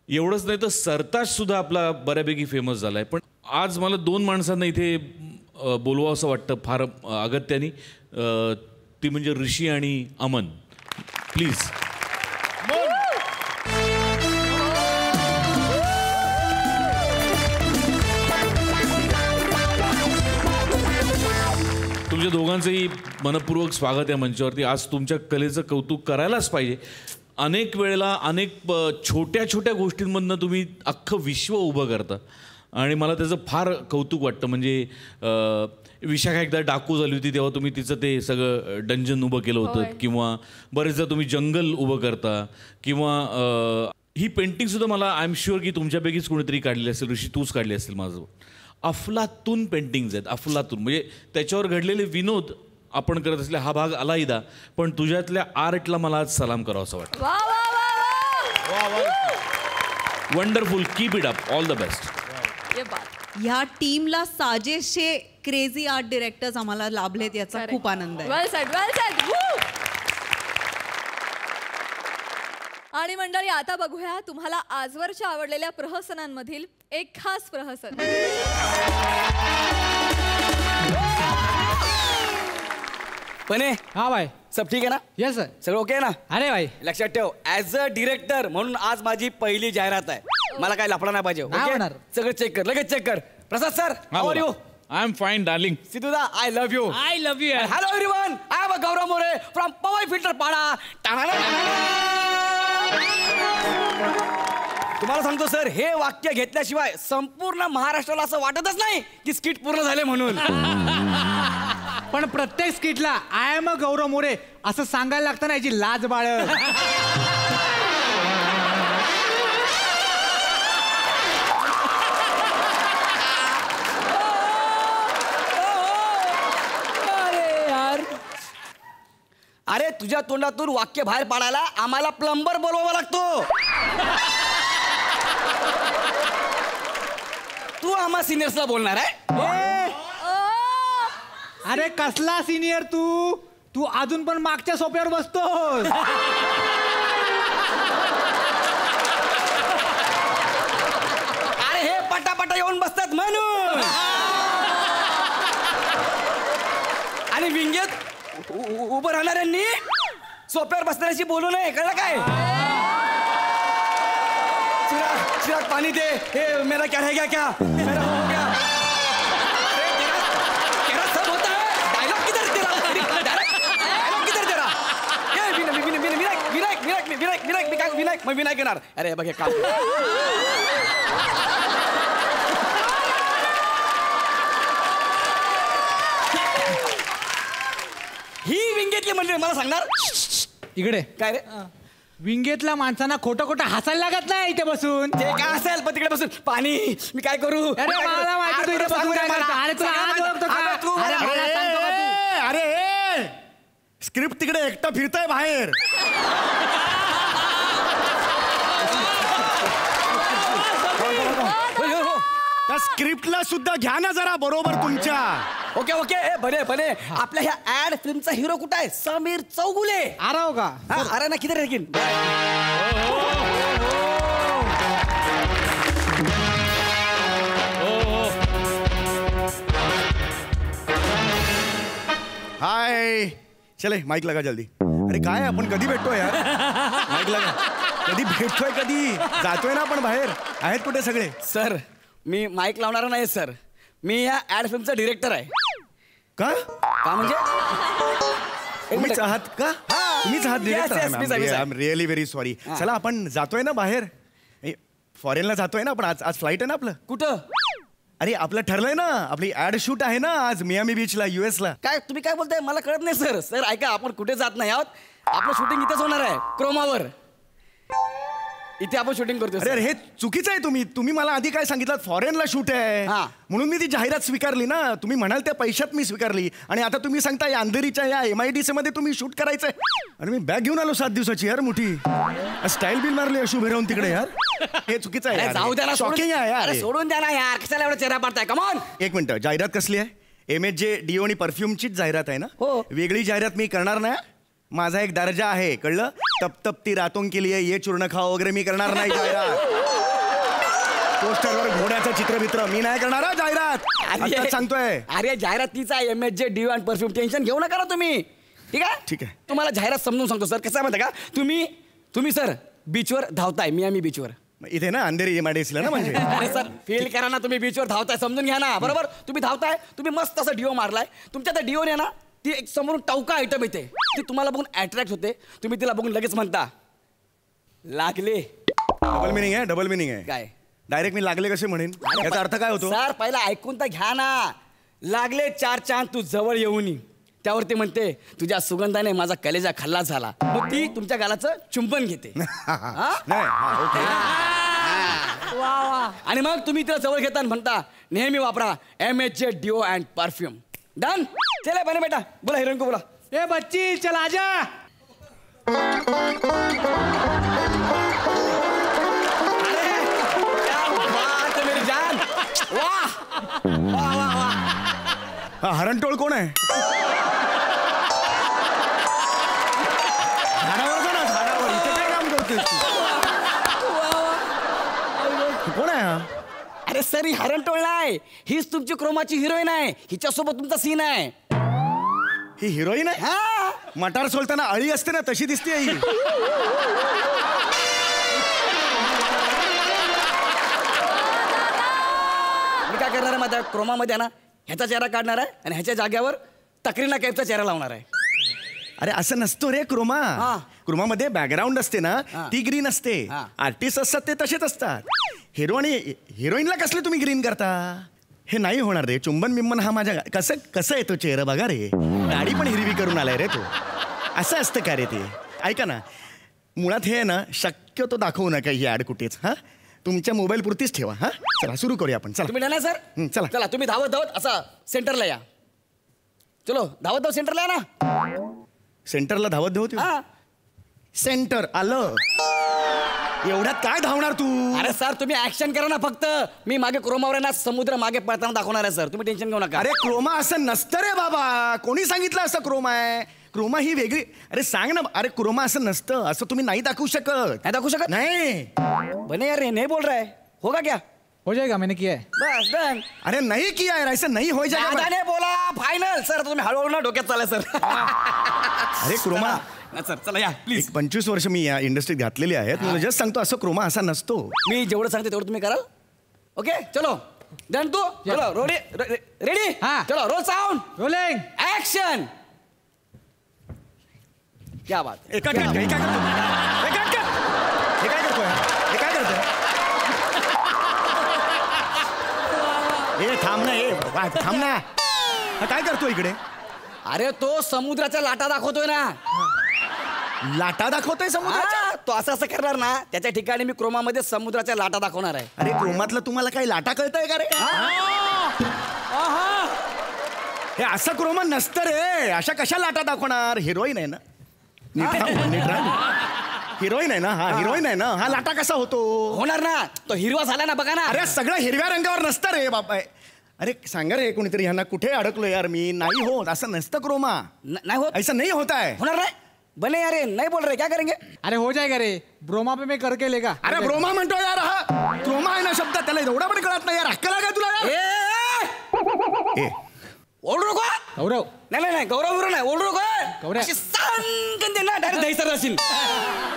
एवढंच नाही तर सरताजसुद्धा आपला बऱ्यापैकी फेमस झाला आहे. पण आज मला 2 माणसांना इथे बोलवावं असं वाटतं फार अगत्याने. ती म्हणजे ऋषी आणि अमन. प्लीज. तुमच्या दोघांचंही मनपूर्वक स्वागत आहे मंचावरती. आज तुमच्या कलेचं कौतुक करायलाच पाहिजे. अनेक वेळेला अनेक छोट्या छोट्या गोष्टींमधनं तुम्ही अख्खं विश्व उभं करता आणि मला त्याचं फार कौतुक वाटतं. म्हणजे विशाखा एकदा डाकू झाली होती तेव्हा तुम्ही तिचं ते सगळं डंजन उभं केलं होतं, किंवा बरेचदा तुम्ही जंगल उभं करता, किंवा ही पेंटिंगसुद्धा मला आय एम शुअर की तुमच्यापैकीच कोणीतरी काढली असेल. ऋषी तूच काढली असेल. माझं अफलातून पेंटिंग्ज आहेत, अफलातून. म्हणजे त्याच्यावर घडलेले विनोद आपण करत असले हा भाग अलाहिदा, पण तुझ्यातल्या आर्टला मला आज सलाम करावं असं वाटतं. Wonderful. Keep it up. All the best. ह्या टीमला साजेशे क्रेझी आर्ट डिरेक्टर्स आम्हाला लाभलेत याचा खूप आनंद आहे. वेल सेड, वेल सेड. आणि मंडळी आता बघूया तुम्हाला आजवरच्या आवडलेल्या प्रहसनांमधील एक खास प्रहसन. पने. हाँ भाई. सब ठीक है ना? Yes sir. सगळं ओके आहे ना? अरे भाई लक्षात ठेव, ॲज अ डिरेक्टर म्हणून आज माझी पहिली जाहिरात आहे. मला काय लफडा नाही पाहिजे. नाही होणार. सगळं चेक कर, लगेच चेक कर. Prasad sir, how are you? I am fine darling. सिद्धूदा, I love you. I love you. Hello everyone, I am Gaurav More from Powai Filter Pada. तुम्हाला सांगतो सर, हे वाक्य घेतल्याशिवाय संपूर्ण महाराष्ट्राला असं वाटतच नाही की स्किट पूर्ण झाले म्हणून. पण प्रत्येक स्किटला आय एम अ गौरव मोरे असं सांगायला लागतं ना, याची लाज बाळ. अरे तुझ्या तोंडातून वाक्य बाहेर पाडायला आम्हाला प्लंबर बोलवावा लागतो. तू आम्हा सिनियर्सला बोलणार आहे? अरे कसला सिनियर तू? तू अजून पण मागच्या सोप्यावर बसतोस. अरे हे पटापटा येऊन बसतात म्हणून. आणि विंगेत उभं राहणाऱ्यांनी सोप्यावर बसणाऱ्याशी बोलू नये, कळलं काय? चिराग पाणी दे. हे मेरा क्या रह गया, क्या मेरा हो गया? तेरा सब होता है. डायलॉग किधर तेरा? डायलॉग किधर तेरा? विनायक मग विनायक येणार. अरे बघ हे काम. ही विंगेतली म्हणजे मला सांगणार इकडे काय रे? विंगेतल्या माणसांना खोटं खोटं हसायला लागत नाही इथे बसून. ते काय असेल पण तिकडे बसून पाणी मी काय करू? अरे मला माहिती तू इथे बसून काय करतो. अरे तुला आज ओळखतो का? अरे मला सांगतो का तू? अरे स्क्रिप्ट तिकडे एकटा फिरताय बाहेर. त्या स्क्रिप्टला सुद्धा घ्या ना जरा बरोबर तुमच्या. Okay okay. बरे बरे. आपल्या ह्या ऍड फिल्मचा हिरो कुठं आहे? समीर चौगुले. अरे हो का? अरे ना किधर लेकिन. हाय. चले माईक लगा जल्दी. अरे काय आपण कधी भेटतोय यार? माईक लगा. कधी भेटतोय, कधी जातोय ना आपण बाहेर. आहेत कुठे सगळे? सर मी माईक लावणार नाही सर. मी या ऍड फिल्मचा डिरेक्टर आहे. का म्हणजे तुम्हीच आहात का? तुम्हीच आहात Yes, yes, मीच आहे. Director. I am really very sorry. चला आपण जातोय ना बाहेर. फॉरेनला जातोय ना आपण. आज फ्लाईट आहे ना आपलं. कुठं? अरे आपलं ठरलंय ना, आपली ऍड शूट आहे ना आज मियामी बीचला, US ला. काय तुम्ही काय बोलताय? मला कळत नाही सर. सर ऐका, आपण कुठे जात नाही आहोत. आपलं शूटिंग इथेच होणार आहे क्रोमावर. इथे आपण शूटिंग करतो. अरे हे चुकीचं आहे. तुम्ही मला आधी काय सांगितलं फॉरेनला शूट आहे म्हणून मी ती जाहिरात स्वीकारली ना. तुम्ही म्हणाल त्या पैशात मी स्वीकारली आणि आता तुम्ही सांगता या अंधेरीच्या या MIDC मध्ये तुम्ही शूट करायचंय. आणि मी बॅग घेऊन आलो 7 दिवसाची यार मोठी. स्टाईल बिल मारली अशुभ राहून तिकडे यार. हे चुकीचं आहे. जाऊ द्या ना, शॉकिंग आहे यार. सोडून द्या ना यार, कशाला एवढा चेहरा पाडताय. कमॉन. एक मिनिट, जाहिरात कसली आहे? MHJ डिओ आणि परफ्यूमचीच जाहिरात आहे ना. वेगळी जाहिरात मी करणार नाही. माझा एक दर्जा आहे कळलं. तप तपती रातों के लिए ये चूर्ण खाओ वगैरे मी करणार नाही जाहिरात. पोस्टरवर घोड्याचं चित्रमित्र मी नाही करणार जाहिरात. आत्ताच सांगतोय. अरे जाहिरात तीच आहे MHJ डिओ आणि परफ्यूम. टेन्शन घेऊ नका ना तुम्ही. ठीक आहे ठीक आहे. तुम्हाला जाहिरात समजून सांगतो सर. कसं आहे माहिती का, तुम्ही सर बीचवर धावताय, मियामी बीचवर. इथे ना अंधेरी MIDC ला ना म्हणजे. अरे सर फील करा ना, तुम्ही बीचवर धावताय समजून घ्या ना. बरोबर तुम्ही धावताय, तुम्ही मस्त असं डिओ मारलाय. तुमच्या त्या डिओने ना ती एक समोरून टवका आयटम येते. ती तुम्हाला बघून अट्रॅक्ट होते. तुम्ही तिला बघून लगेच म्हणता लागले. डबल मिनिंग आहे. काय डायरेक्ट मी लागले कसे म्हणेन? याचा अर्थ काय होतो? सर पहिला ऐकून तर घ्या ना. लागले 4 चांद तू जवळ येऊन. त्यावरती म्हणते तुझ्या सुगंधाने माझा कलेजा खल्लास झाला. मग ती तुमच्या गालाचं चुंबन घेते. आणि मग तुम्ही तिला जवळ घेता म्हणता नेहमी वापरा MHJ deo and perfume. Done. चला बने बेटा, बोला हिरोइन को बोला. ए बच्ची चल आजा. अरे क्या बात है मेरी जान. वाह वाह वाह वाह. हा हरणटोळ कोण आहे? झाडावर जा ना, झाडावर. इथे काय काम करतोय कोण आहे हा? अरे सर ही हरणटोळ नाही, हीच तुमची क्रोमाची हिरोईन आहे. हिच्यासोबत तुमचा सीन आहे. ही हिरोईन आहे? हा मटार सोलताना अळी असते ना तशी दिसते ही. मी काय करणार आहे माझ्या क्रोमामध्ये ना ह्याचा चेहरा काढणार आहे आणि ह्याच्या जाग्यावर तकरीना कैफचा चेहरा लावणार आहे. अरे असं नसतो रे क्रोमा. क्रोमामध्ये बॅकग्राऊंड असते ना ती ग्रीन असते. आर्टिस्ट असतात ते तसेच असतात. हिरो आणि हिरोईनला कसले तुम्ही ग्रीन करता? हे नाही होणार रे. चुंबन बिंबन हा माझ्या कसं येतो चेहरा बघा रे. गाडी पण हिरवी करून आलाय रे तो. असं असतं का रे ते? ऐका ना, मुळात हे ना शक्यतो दाखवू नका ही ऍड कुठेच. हा तुमच्या मोबाईल पुरतीच ठेवा. हा चला सुरू करूया आपण. चला तुम्ही नाही सर. चला चला तुम्ही धावत धावत असा सेंटरला या. चलो धावत धावत सेंटरला या ना. सेंटरला धावत धावत सेंटर आलं. एवढ्यात काय धावणार तू? अरे सर तुम्ही ऍक्शन करा ना फक्त. मी मागे क्रोमावर आहे ना समुद्र मागे पळताना दाखवणार आहे सर. तुम्ही टेन्शन घेऊ नका. अरे क्रोमा असं नसतं रे बाबा. कोणी सांगितलं असं क्रोमा आहे? क्रोमा ही वेगळी. अरे सांग ना. अरे क्रोमा असं नसतं. असं तुम्ही नाही दाखवू शकत. नाही दाखवू शकत? नाही. बने यार नहीं बोल रहा है. होगा क्या? हो जाएगा, मैंने किया है. बस डन. अरे नहीं किया यार, ऐसा नहीं हो जाएगा. दादाने बोला फायनल. सर तुम्ही हळूहळू ना डोक्यात चालला सर. अरे क्रोमा सर चला या प्लीज. 25 वर्ष मी या इंडस्ट्रीत घातलेली आहेत. मला जस्ट सांगतो असं क्रोमा असा नसतो. मी जेवढं सांगते तेवढं तुम्ही कराल. ओके चलो डन. तू चलो रेडी. चलो रोल साऊंड रोलिंग ऍक्शन. क्या बात है. हे काय करतोय? हे थांब ना. थांब ना. हा काय करतो इकडे? अरे तो समुद्राच्या लाटा दाखवतोय ना. लाटा दाखवतोय समुद्राच्या? तो असं करणार ना त्याच्या ठिकाणी मी क्रोमामध्ये समुद्राच्या लाटा दाखवणार आहे. अरे क्रोमातलं तुम्हाला काही लाटा कळतंय का रे? हे असं क्रोमा नसतं रे. अशा कशा लाटा दाखवणार? हिरोईन आहे ना. हिरोईन आहे ना. हा हिरोईन आहे ना. हा लाटा कसा होतो? होणार ना. तो हिरवा झाला ना बघा ना. अरे सगळं हिरव्या रंगावर नसतं रे बाबा. अरे सांगा रे कोणीतरी ह्यांना कुठे अडकलो यार मी. नाही होत असं नसतं क्रोमा. नाही होत. ऐसा नहीं होता है. होणार नाही. बने यार नहीं बोल रहे क्या करेंगे? अरे हो जाएगा रे. ब्रोमा पे मैं करके लेगा. अरे ब्रोमा म्हणतो यार. हा क्रोमा आहे ना शब्द. त्याला एवढा पण कळत नाही यार. अक्कल आहे का तुला यार? ओढू नको. गौरव नाही गौरव बिरव नाही. ओढू नको. गौरव. अशी सांगून दे ना डायरेक्ट दहीसर असेल.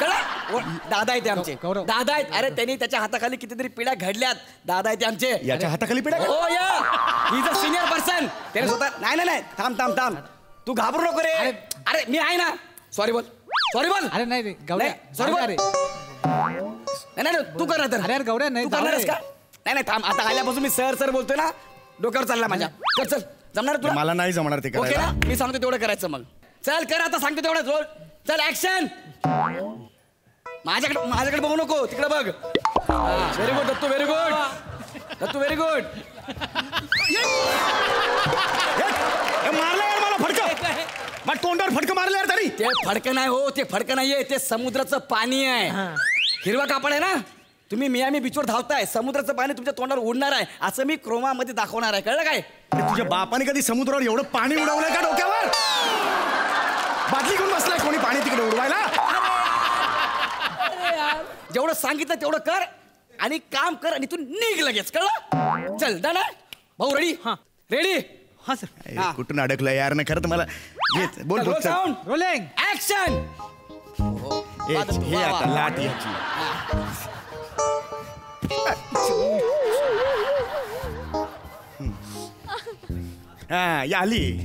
कळलं? दादा आहेत आमचे. गौरव. दादा आहेत. अरे त्यांनी त्याच्या हाताखाली कितीतरी पिढ्या घडल्यात. दादा आहेत आमचे. याच्या हाताखाली पिढ्या? हो या इज अ सिनियर पर्सन. त्याने स्वतः नाही थांब तू घाबरू नको रे. अरे मी आहे ना. सॉरी बोल. अरे नाही गौरव. सॉरी बोल. नाही तू कर तर. अरे गौरव नाही. तू करणारस का? नाही थांब. आता आल्यापासून मी सर बोलतोय ना. डोक्यावर चालला माझ्या. चल जमणार तुला? मला नाही जमणार ते ओके करायला. ना. मी सांगतो तेवढं करायचं मग. चल कर आता सांगतो तेवढं. रोल चल ऍक्शन. माझ्याकडे बघू नको, तिकडे बघ. Very good Dattu, very good Dattu, very good. मारलं यार मला फटकं, मग तोंडावर फटकं मारलं यार तरी. ते फडकं नाही हो, ते फडकं नाहीये, ते समुद्राचं पाणी आहे. हिरवा कापड आहे ना, तुम्ही मियामी बीचवर धावताय, समुद्राचं पाणी तुमच्या तोंडावर उडणार आहे, असं मी क्रोमामध्ये दाखवणार आहे. कळलं काय? तुझ्या बापाने कधी समुद्रावर एवढं पाणी उडवलंय का डोक्यावर? बादली घेऊन बसलाय कोणी पाणी तिकडे उडवायला? जेवढं सांगितलं तेवढं कर आणि काम कर आणि तू निघ लगेच. कळलं? चल डन आहे भाऊ. रेडी? रेडी. हा सर. कुठून अडकलं यार ना खरं मला. बोल बोल. Sound rolling action. हे आता लाट याची. हा या आली.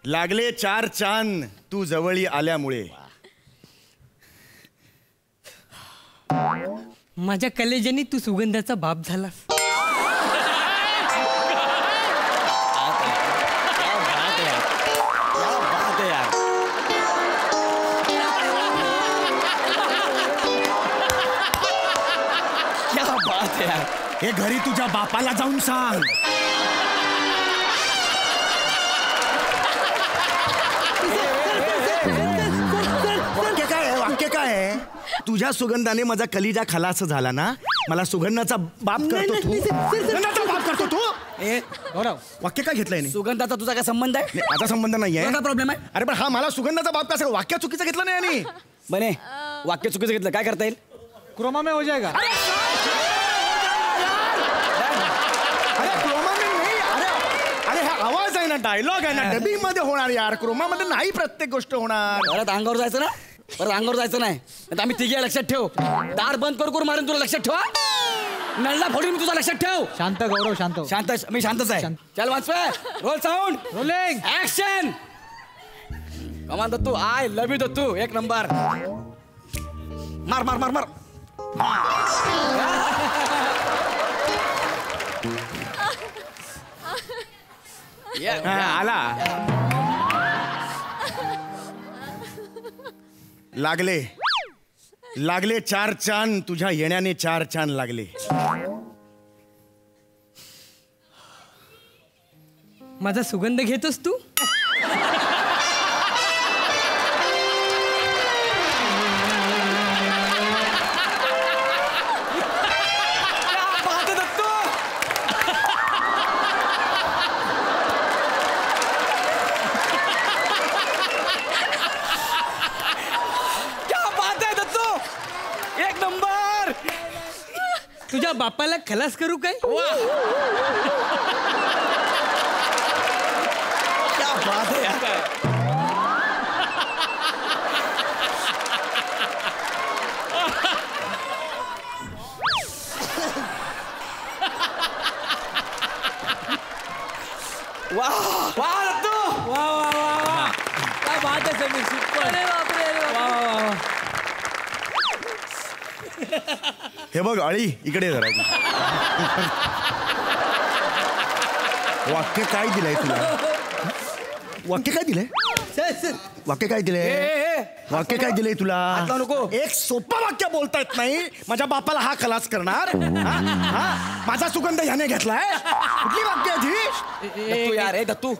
लागले 4 चांद तू जवळी आल्यामुळे. माझ्या कलेजानी तू सुगंधाचा बाप झालास. हे घरी तुझ्या बापाला जाऊन सांग. वाक्य काय आहे? तुझ्या सुगंधाने माझा कलिजा खलास झाला ना, मला सुगंधाचा बाप करतो तू. सुगंधाचा बाप करतो तू. वाक्य काय घेतलंय? सुगंधाचा तुझा काय संबंध आहे? माझा संबंध नाहीये. काय प्रॉब्लेम आहे? अरे पण हा मला सुगंधाचा बाप कसा? वाक्य चुकीचं घेतलं नाही आणि बने वाक्य चुकीचं घेतलं, काय करता येईल? क्रोमा में हो जाएगा. अरे क्रोमा में नाही. अरे हा आवाज आहे ना, डायलॉग आहे ना, डबिंग मध्ये होणार यार. क्रोमा मध्ये नाही प्रत्येक गोष्ट होणार. परत अंगावर जायचं ना, परत अंगावर जायचं नाही. आम्ही तिघे लक्षात ठेव. दार बंद करून मारेन तुला, लक्षात ठेवा. नळला फोडून तुझा लक्षात ठेव. शांत गौरव, शांत. शांत. मी शांतच आहे. चल वाचवे. Roll sound. Rolling action. Come on Dattu, I love you Dattu, एक नंबर. मार मार मार मार. आला. लागले 4 चांद तुझ्या येण्याने 4 चांद लागले. माझा सुगंध घेतोस तू. तुझ्या बापाला खलास करू काय? क्या बात है यार. वाह वाह दत्तू, वा वा वा वा, क्या बात है समीर, सुपर. अरे बापरे, अरे वा वा वा. हे बघ अळी, इकडे जरा. वाक्य काय दिलंय तुला? वाक्य काय दिलंय? वाक्य काय दिलंय? वाक्य काय दिलंय तुला? नको. एक सोपं वाक्य बोलता येत नाही. माझ्या बापाला हा खलास करणार? माझा सुगंध ह्याने घेतलाय? कुठली वाक्य आहे ती? दत्तू यार, हे दत्तू,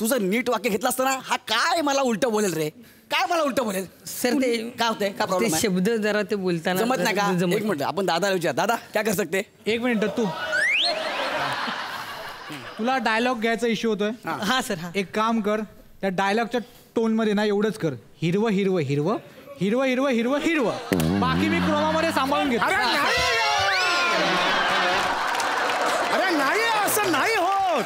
तुझं नीट वाक्य घेतलं असतं ना, हा काय मला उलट बोलेल रे, काय मला उलट बोलेल. सर ते काय होतंय, काय ते प्रॉब्लेम आहे? शब्द जरा ते बोलताना जमत नाही का? जमत. एक मिनिट, आपण दादाला विचार. दादा क्या कर सकते? एक मिनिट दत्तू, तुला डायलॉग घ्यायचा इश्यू होतोय. हा सर. हा एक काम कर, त्या डायलॉगच्या टोन मध्ये ना एवढंच कर, हिरवं हिरवं हिरवं हिरवं हिरवं हिरवं हिरवं. बाकी मी क्रोमामध्ये सांभाळून घेतो. अरे नाही, असं नाही होत.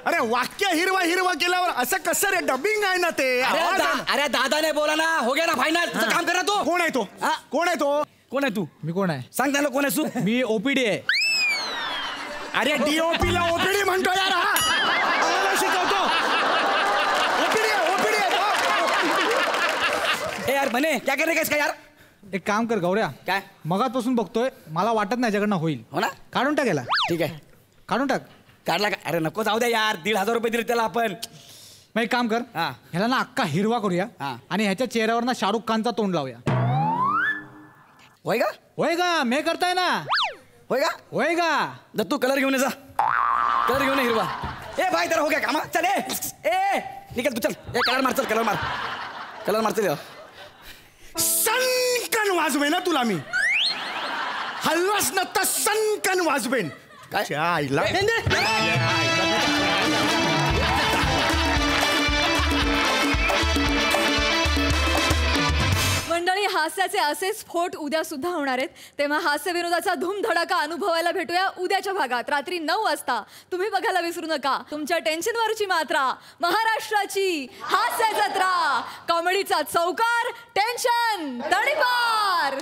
अरे वाक्य हिरवा हिरवा केल्यावर असं कसं रे? डबिंग आहे ना ते. अरे दादाने बोला ना, हो गया ना फायनल. तुझं काम कर ना तू. कोण आहे तो? कोण आहे तो? कोण आहे तू? मी कोण आहे? सांग त्याला कोण आहे तू? मी ओपीडी आहे. अरे डीओपी ला ओपीडी म्हणतो यार. आम्हाला शिकवतो. ओपीडी आहे तो. ए यार म्हणे, क्या करणे का इसका यार? एक काम कर गौऱ्या, काय? मगाचपासून बघतोय, मला वाटत नाही याच्याकडनं होईल. हो ना? काढून टाक याला. ठीक आहे. काढून टाक. काढला का? अरे नको जाऊ द्या यार, 1,500 रुपये दिले त्याला आपण. मग एक काम कर, ह्याला ना अख्खा हिरवा करूया आणि ह्याच्या चेहऱ्यावर ना शाहरुख खानचा तोंड लावूया. होय का? होय का? मे करताय ना. होय का? होय का? दत्तू कलर घेऊन ये जा, कलर घेऊन ये हिरवा. ए भाई तर हो गया कामा, चल ए निकल तू, चल ए कलर मार, चल कलर मार, कलर मार, चल. सनकन वाजवेन ना तुला मी, हलवास ना तर सनकन वाजवेन. काय आईला मंडळी, हास्याचे असे स्फोट उद्या सुद्धा होणार आहेत, तेव्हा हास्य विनोदाचा धूमधडाका अनुभवायला भेटूया उद्याच्या भागात रात्री 9 वाजता. तुम्ही बघायला विसरू नका तुमच्या टेन्शनवरची मात्रा, महाराष्ट्राची हास्य जत्रा, कॉमेडीचा चौकार, टेन्शन तडीपार.